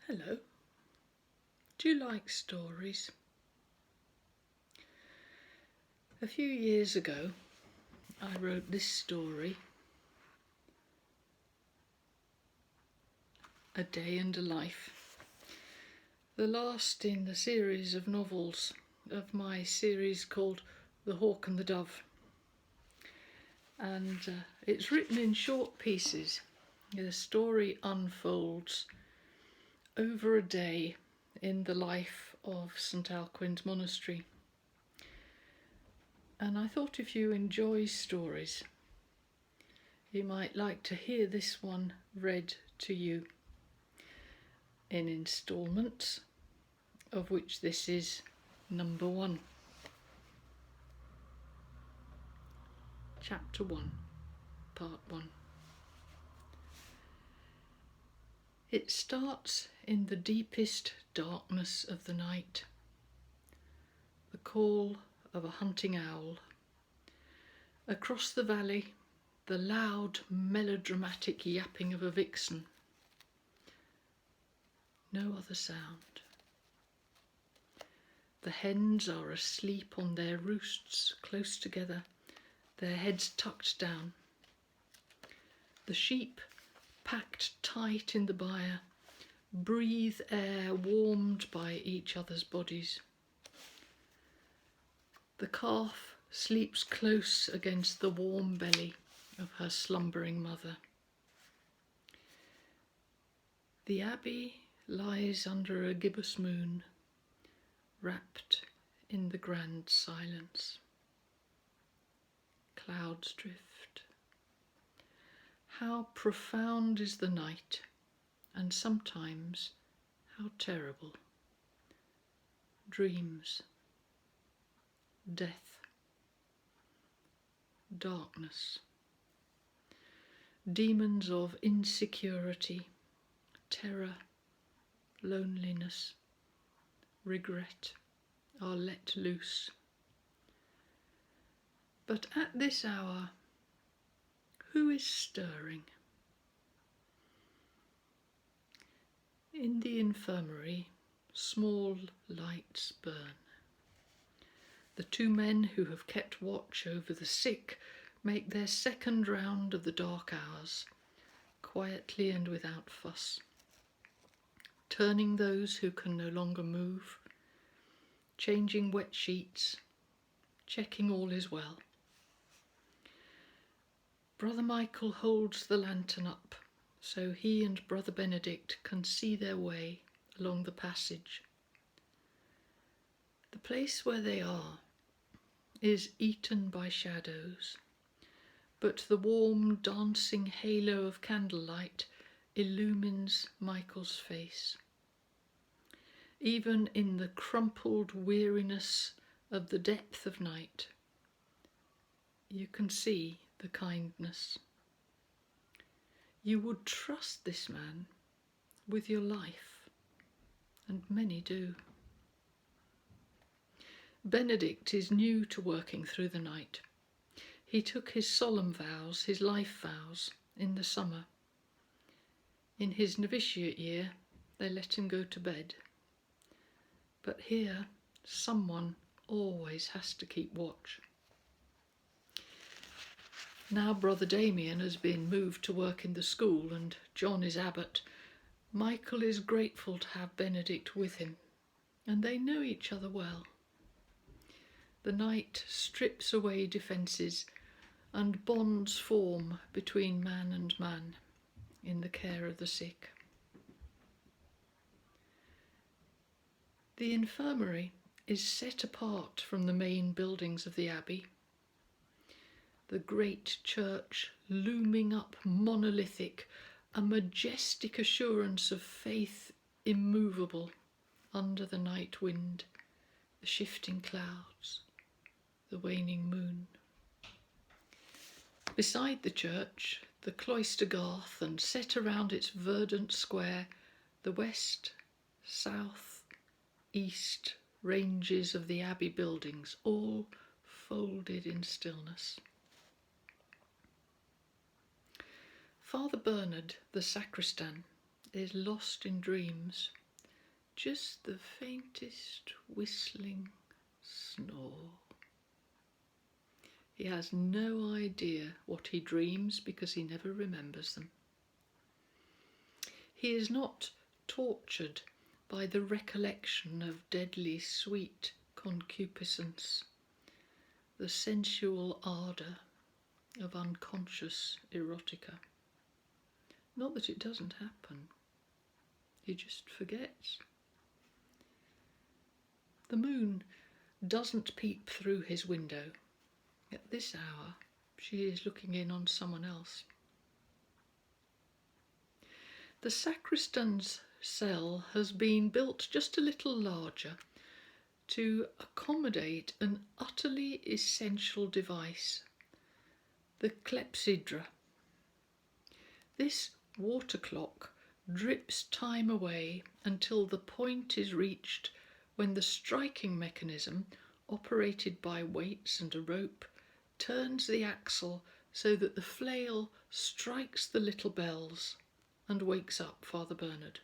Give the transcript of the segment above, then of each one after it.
Hello. Do you like stories? A few years ago, I wrote this story, A Day and a Life, the last in the series of novels of my series called The Hawk and the Dove. And it's written in short pieces. The story unfolds over a day in the life of St Alcuins Monastery. And I thought if you enjoy stories, you might like to hear this one read to you in instalments, of which this is number 1. Chapter 1, Part 1. It starts in the deepest darkness of the night. The call of a hunting owl. Across the valley, the loud, melodramatic yapping of a vixen. No other sound. The hens are asleep on their roosts close together, their heads tucked down. The sheep, packed tight in the byre, breathe air warmed by each other's bodies. The calf sleeps close against the warm belly of her slumbering mother. The abbey lies under a gibbous moon, wrapped in the grand silence. Clouds drift. How profound is the night, and sometimes how terrible. Dreams, death, darkness, demons of insecurity, terror, loneliness, regret are let loose. But at this hour, who is stirring? In the infirmary, small lights burn. The 2 men who have kept watch over the sick make their second round of the dark hours, quietly and without fuss, turning those who can no longer move, changing wet sheets, checking all is well. Brother Michael holds the lantern up so he and Brother Benedict can see their way along the passage. The place where they are is eaten by shadows, but the warm dancing halo of candlelight illumines Michael's face. Even in the crumpled weariness of the depth of night, you can see the kindness. You would trust this man with your life, and many do. Benedict is new to working through the night. He took his solemn vows, his life vows, in the summer. In his novitiate year, they let him go to bed. But here, someone always has to keep watch. Now Brother Damien has been moved to work in the school and John is abbot. Michael is grateful to have Benedict with him, and they know each other well. The night strips away defences, and bonds form between man and man in the care of the sick. The infirmary is set apart from the main buildings of the abbey. The great church looming up monolithic, a majestic assurance of faith immovable under the night wind, the shifting clouds, the waning moon. Beside the church, the cloister garth, and set around its verdant square, the west, south, east ranges of the abbey buildings, all folded in stillness. Father Bernard, the sacristan, is lost in dreams. Just the faintest whistling snore. He has no idea what he dreams because he never remembers them. He is not tortured by the recollection of deadly sweet concupiscence, the sensual ardour of unconscious erotica. Not that it doesn't happen, he just forgets. The moon doesn't peep through his window. At this hour, she is looking in on someone else. The sacristan's cell has been built just a little larger to accommodate an utterly essential device, the clepsydra. This water clock drips time away until the point is reached when the striking mechanism, operated by weights and a rope, turns the axle so that the flail strikes the little bells and wakes up Father Bernard.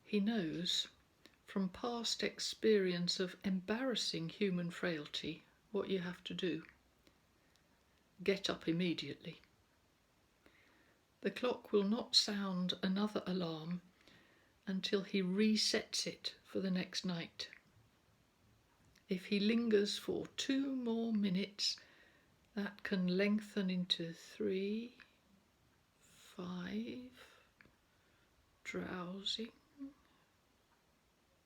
He knows from past experience of embarrassing human frailty what you have to do. Get up immediately. The clock will not sound another alarm until he resets it for the next night. If he lingers for 2 more minutes, that can lengthen into 3, 5, drowsing,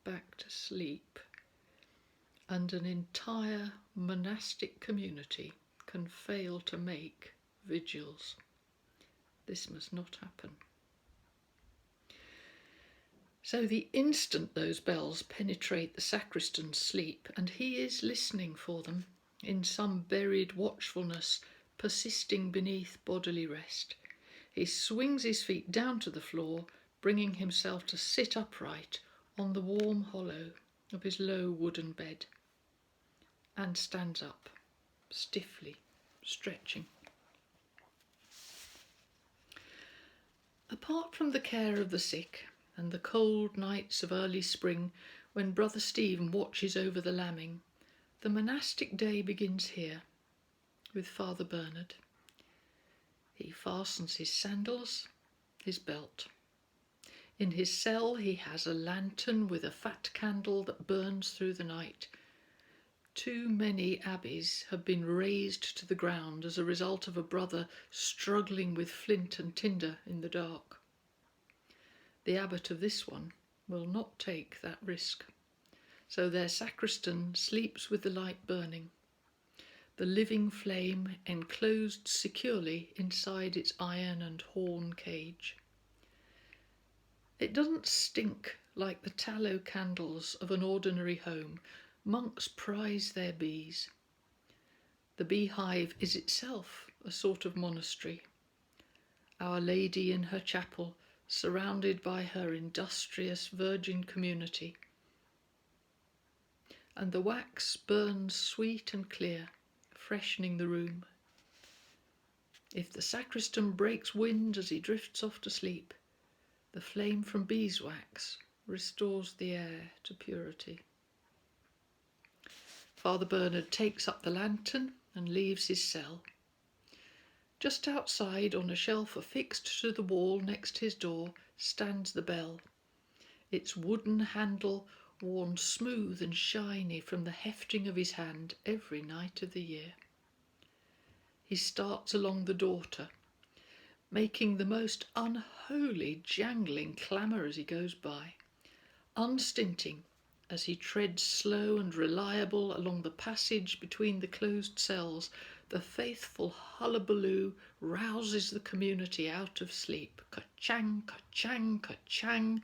back to sleep, and an entire monastic community can fail to make vigils. This must not happen. So the instant those bells penetrate the sacristan's sleep, and he is listening for them in some buried watchfulness persisting beneath bodily rest, he swings his feet down to the floor, bringing himself to sit upright on the warm hollow of his low wooden bed, and stands up, stiffly, stretching. Apart from the care of the sick and the cold nights of early spring when Brother Stephen watches over the lambing, the monastic day begins here with Father Bernard. He fastens his sandals, his belt. In his cell he has a lantern with a fat candle that burns through the night. Too many abbeys have been razed to the ground as a result of a brother struggling with flint and tinder in the dark. The abbot of this one will not take that risk, so their sacristan sleeps with the light burning, the living flame enclosed securely inside its iron and horn cage. It doesn't stink like the tallow candles of an ordinary home. Monks prize their bees. The beehive is itself a sort of monastery. Our Lady in her chapel, surrounded by her industrious virgin community. And the wax burns sweet and clear, freshening the room. If the sacristan breaks wind as he drifts off to sleep, the flame from beeswax restores the air to purity. Father Bernard takes up the lantern and leaves his cell. Just outside, on a shelf affixed to the wall next his door, stands the bell, its wooden handle worn smooth and shiny from the hefting of his hand every night of the year. He starts along the dorter, making the most unholy jangling clamour as he goes by, unstinting as he treads slow and reliable along the passage between the closed cells. The faithful hullabaloo rouses the community out of sleep. Ka-chang, ka-chang, ka-chang,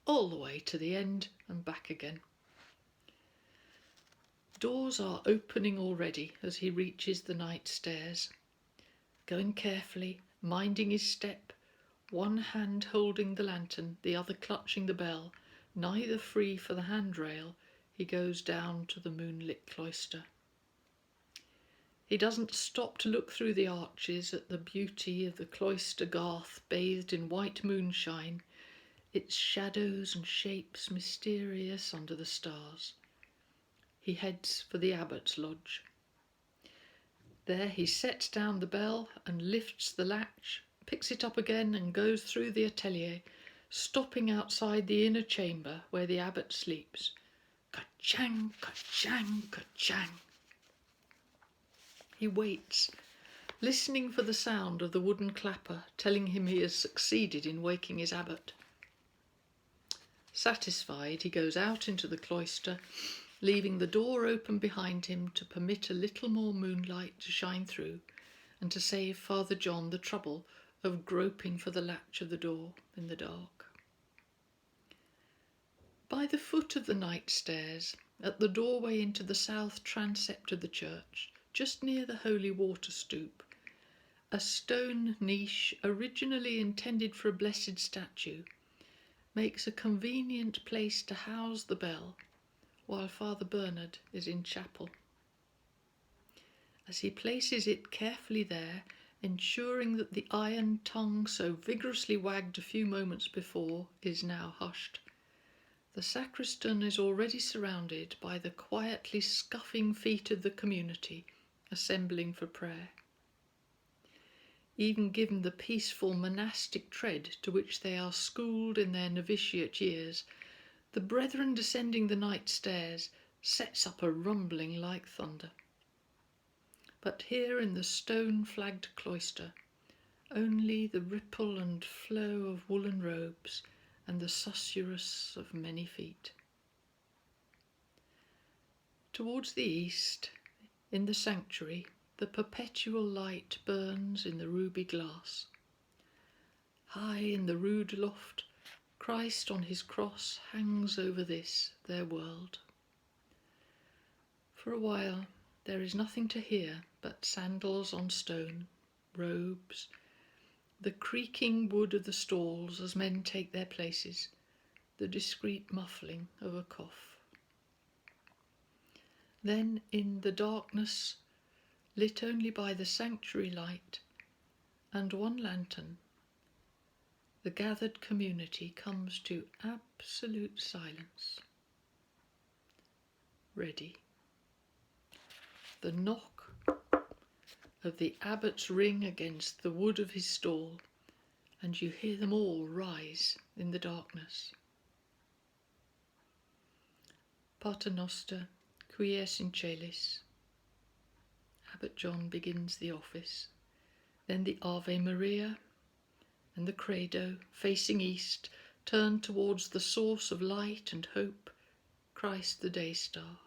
all the way to the end and back again. Doors are opening already as he reaches the night stairs. Going carefully, minding his step, one hand holding the lantern, the other clutching the bell, neither free for the handrail, he goes down to the moonlit cloister. He doesn't stop to look through the arches at the beauty of the cloister garth bathed in white moonshine, its shadows and shapes mysterious under the stars. He heads for the abbot's lodge. There he sets down the bell and lifts the latch, picks it up again and goes through the atelier, stopping outside the inner chamber where the abbot sleeps. Ka-chang, ka-chang, ka-chang. He waits, listening for the sound of the wooden clapper telling him he has succeeded in waking his abbot. Satisfied, he goes out into the cloister, leaving the door open behind him to permit a little more moonlight to shine through and to save Father John the trouble of groping for the latch of the door in the dark. By the foot of the night stairs, at the doorway into the south transept of the church, just near the holy water stoop, a stone niche originally intended for a blessed statue makes a convenient place to house the bell while Father Bernard is in chapel. As he places it carefully there, ensuring that the iron tongue so vigorously wagged a few moments before is now hushed, the sacristan is already surrounded by the quietly scuffing feet of the community assembling for prayer. Even given the peaceful monastic tread to which they are schooled in their novitiate years, the brethren descending the night stairs sets up a rumbling like thunder. But here in the stone-flagged cloister, only the ripple and flow of woolen robes and the susurrus of many feet. Towards the east, in the sanctuary, the perpetual light burns in the ruby glass. High in the rood loft, Christ on his cross hangs over this, their world. For a while there is nothing to hear but sandals on stone, robes, the creaking wood of the stalls as men take their places, the discreet muffling of a cough. Then in the darkness, lit only by the sanctuary light and one lantern, the gathered community comes to absolute silence. Ready. The knock of the abbot's ring against the wood of his stall, and you hear them all rise in the darkness. Pater Noster, qui es in celis. Abbot John begins the office, then the Ave Maria, and the Credo, facing east, turned towards the source of light and hope, Christ the day star.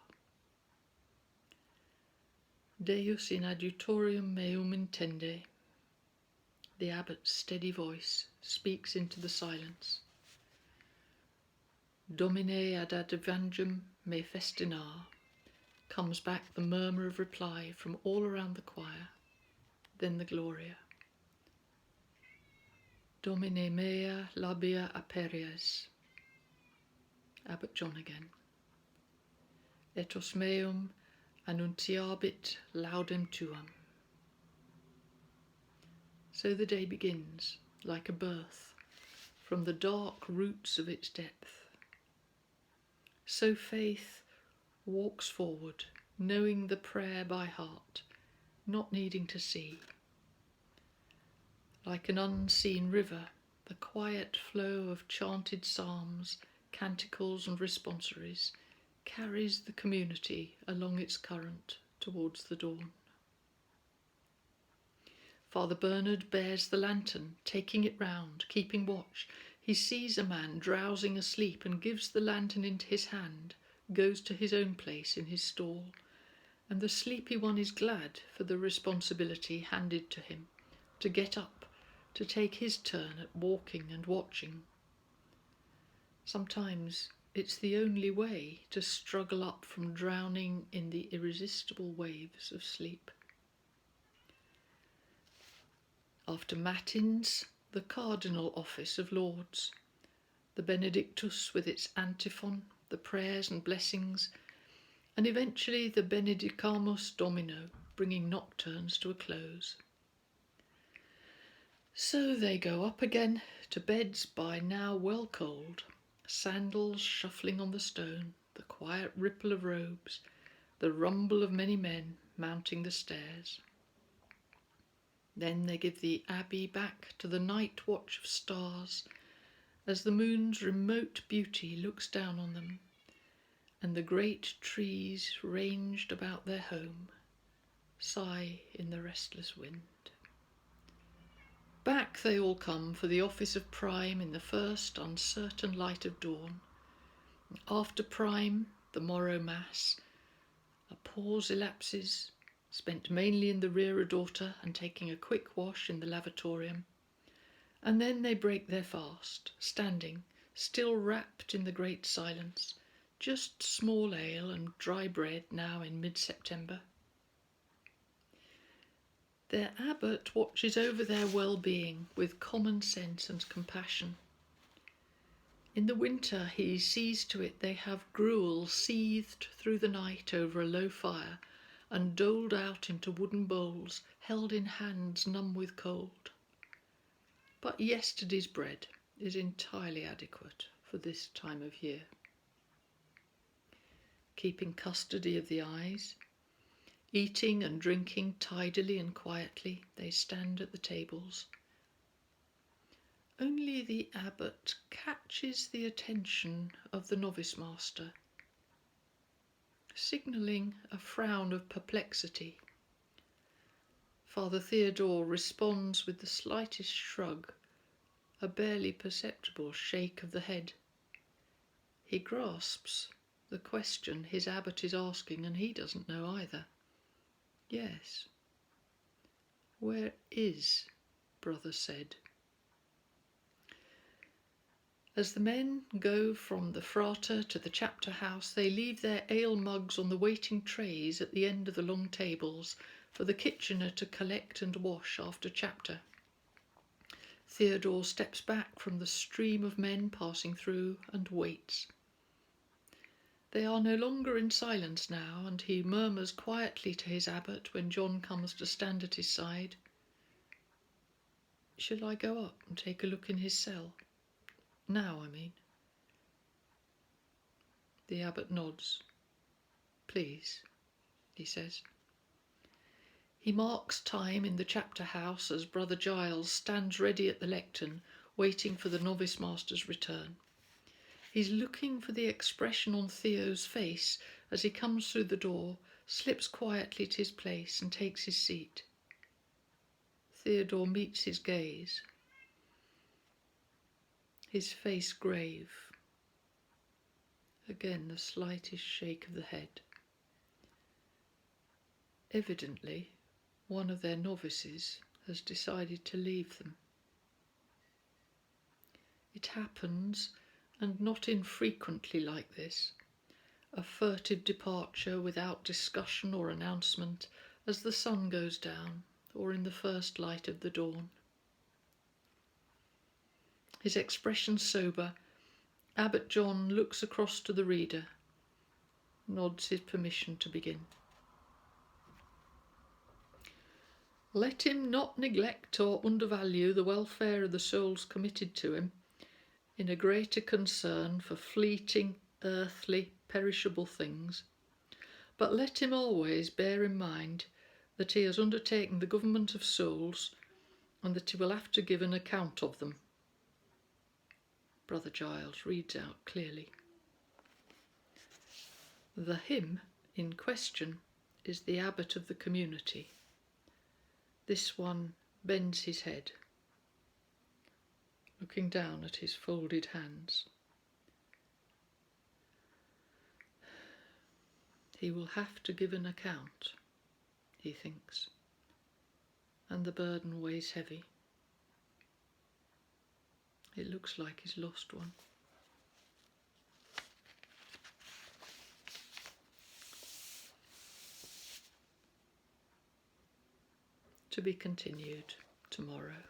Deus in adjutorium meum intende. The abbot's steady voice speaks into the silence. Domine ad advangem me festinar. Comes back the murmur of reply from all around the choir, then the Gloria. Domine mea labia aperias. Abbot John again. Etos meum annunciabit laudem tuam. So the day begins, like a birth, from the dark roots of its depth. So faith walks forward, knowing the prayer by heart, not needing to see. Like an unseen river, the quiet flow of chanted psalms, canticles and responsories carries the community along its current towards the dawn. Father Bernard bears the lantern, taking it round, keeping watch. He sees a man drowsing asleep and gives the lantern into his hand, goes to his own place in his stall, and the sleepy one is glad for the responsibility handed to him, to get up, to take his turn at walking and watching. Sometimes it's the only way to struggle up from drowning in the irresistible waves of sleep. After matins, the cardinal office of lauds, the Benedictus with its antiphon, the prayers and blessings, and eventually the Benedicamus Domino, bringing Nocturnes to a close. So they go up again to beds by now well cold, sandals shuffling on the stone, the quiet ripple of robes, the rumble of many men mounting the stairs. Then they give the abbey back to the night watch of stars as the moon's remote beauty looks down on them, and the great trees ranged about their home sigh in the restless wind. Back they all come for the office of prime in the first uncertain light of dawn. After prime, the morrow mass. A pause elapses, spent mainly in the reredoter and taking a quick wash in the lavatorium. And then they break their fast, standing, still wrapped in the great silence, just small ale and dry bread now in mid-September. Their abbot watches over their well-being with common sense and compassion. In the winter he sees to it they have gruel seethed through the night over a low fire and doled out into wooden bowls held in hands numb with cold. But yesterday's bread is entirely adequate for this time of year. Keeping custody of the eyes, eating and drinking tidily and quietly, they stand at the tables. Only the abbot catches the attention of the novice master, signalling a frown of perplexity. Father Theodore responds with the slightest shrug, a barely perceptible shake of the head. He grasps the question his abbot is asking, and he doesn't know either. Yes. Where is brother said? As the men go from the frater to the chapter house, they leave their ale mugs on the waiting trays at the end of the long tables for the kitchener to collect and wash after chapter. Theodore steps back from the stream of men passing through and waits. They are no longer in silence now, and he murmurs quietly to his abbot when John comes to stand at his side. Shall I go up and take a look in his cell? Now, I mean. The abbot nods. Please, he says. He marks time in the chapter house as Brother Giles stands ready at the lectern, waiting for the novice master's return. He's looking for the expression on Theo's face as he comes through the door, slips quietly to his place and takes his seat. Theodore meets his gaze, his face grave. Again the slightest shake of the head. Evidently, one of their novices has decided to leave them. It happens, and not infrequently like this, a furtive departure without discussion or announcement as the sun goes down or in the first light of the dawn. His expression sober, Abbot John looks across to the reader, nods his permission to begin. Let him not neglect or undervalue the welfare of the souls committed to him, in a greater concern for fleeting, earthly, perishable things, but let him always bear in mind that he has undertaken the government of souls and that he will have to give an account of them. Brother Giles reads out clearly. The him in question is the abbot of the community. This one bends his head, looking down at his folded hands. He will have to give an account, he thinks, and the burden weighs heavy. It looks like he's lost one. To be continued tomorrow.